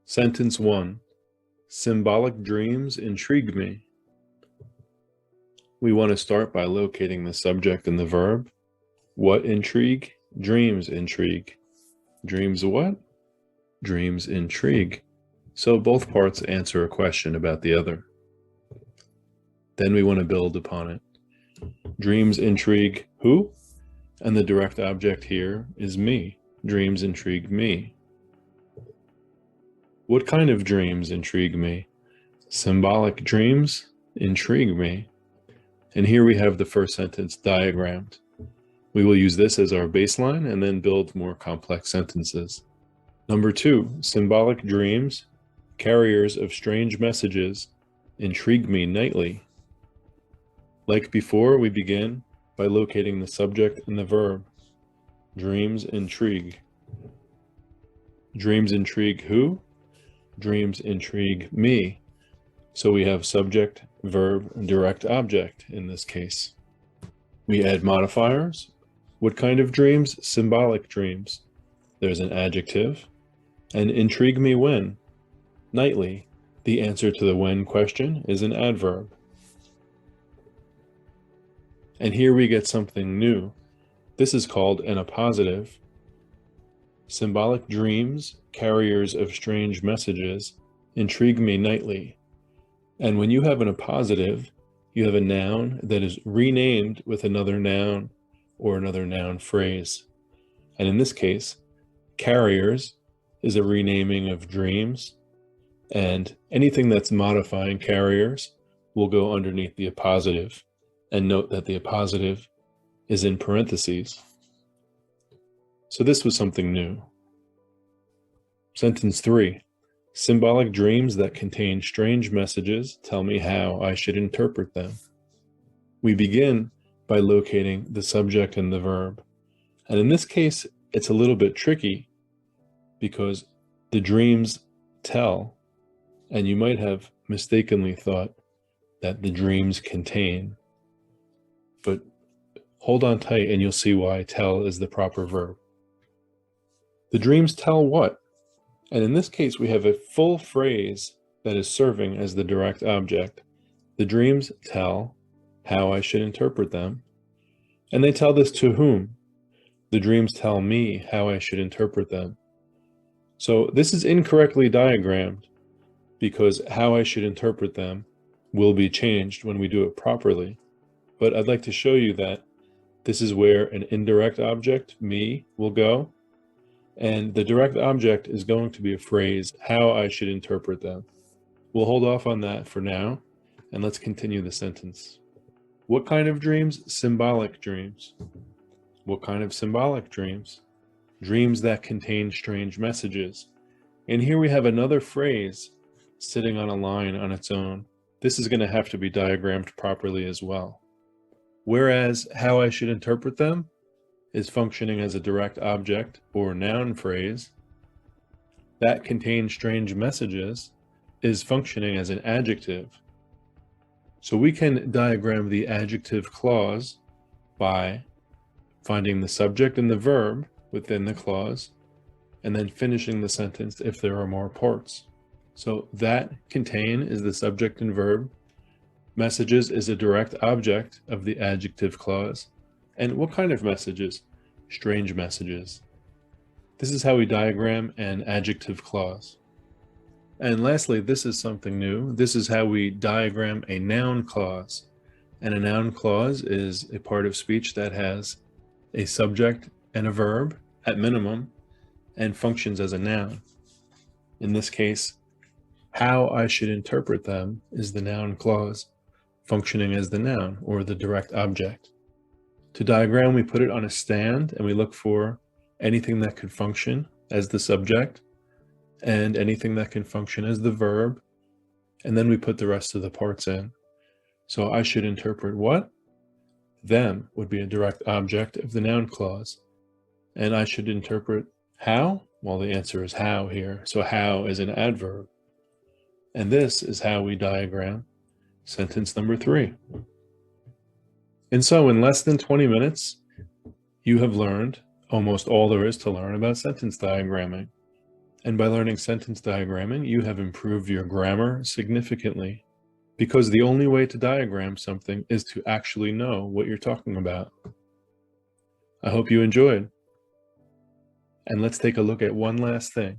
Sentence 1. Symbolic dreams intrigue me. We want to start by locating the subject and the verb. What intrigue? Dreams intrigue. Dreams what? Dreams intrigue. So both parts answer a question about the other. Then we want to build upon it. Dreams intrigue who? And the direct object here is me. Dreams intrigue me. What kind of dreams intrigue me? Symbolic dreams intrigue me. And here we have the first sentence diagrammed. We will use this as our baseline and then build more complex sentences. Number 2, symbolic dreams, carriers of strange messages, intrigue me nightly. Like before, we begin by locating the subject and the verb. Dreams intrigue. Dreams intrigue who? Dreams intrigue me. So we have subject, verb, and direct object in this case. We add modifiers. What kind of dreams? Symbolic dreams. There's an adjective. And intrigue me when? Nightly. The answer to the when question is an adverb. And here we get something new. This is called an appositive. Symbolic dreams, carriers of strange messages, intrigue me nightly. And when you have an appositive, you have a noun that is renamed with another noun or another noun phrase. And in this case, carriers is a renaming of dreams, and anything that's modifying carriers will go underneath the appositive. And note that the appositive is in parentheses. So this was something new. Sentence 3. Symbolic dreams that contain strange messages tell me how I should interpret them. We begin by locating the subject and the verb. And in this case, it's a little bit tricky because the dreams tell, and you might have mistakenly thought that the dreams contain. But hold on tight and you'll see why tell is the proper verb. The dreams tell what? And in this case, we have a full phrase that is serving as the direct object. The dreams tell how I should interpret them. And they tell this to whom? The dreams tell me how I should interpret them. So this is incorrectly diagrammed because how I should interpret them will be changed when we do it properly. But I'd like to show you that this is where an indirect object, me, will go. And the direct object is going to be a phrase, how I should interpret them. We'll hold off on that for now, and let's continue the sentence. What kind of dreams? Symbolic dreams. What kind of symbolic dreams? Dreams that contain strange messages. And here we have another phrase sitting on a line on its own. This is going to have to be diagrammed properly as well. Whereas how I should interpret them is functioning as a direct object or noun phrase. That contains strange messages is functioning as an adjective. So we can diagram the adjective clause by finding the subject and the verb within the clause and then finishing the sentence if there are more parts. So that contain is the subject and verb. Messages is a direct object of the adjective clause. And what kind of messages? Strange messages. This is how we diagram an adjective clause. And lastly, this is something new. This is how we diagram a noun clause. And a noun clause is a part of speech that has a subject and a verb at minimum and functions as a noun. In this case, how I should interpret them is the noun clause, functioning as the noun or the direct object. To diagram, we put it on a stand and we look for anything that could function as the subject and anything that can function as the verb, and then we put the rest of the parts in. So I should interpret what? Them would be a direct object of the noun clause. And I should interpret how? Well, the answer is how here. So how is an adverb. And this is how we diagram sentence number 3. And so in less than 20 minutes, you have learned almost all there is to learn about sentence diagramming. And by learning sentence diagramming, you have improved your grammar significantly, because the only way to diagram something is to actually know what you're talking about. I hope you enjoyed. And let's take a look at one last thing.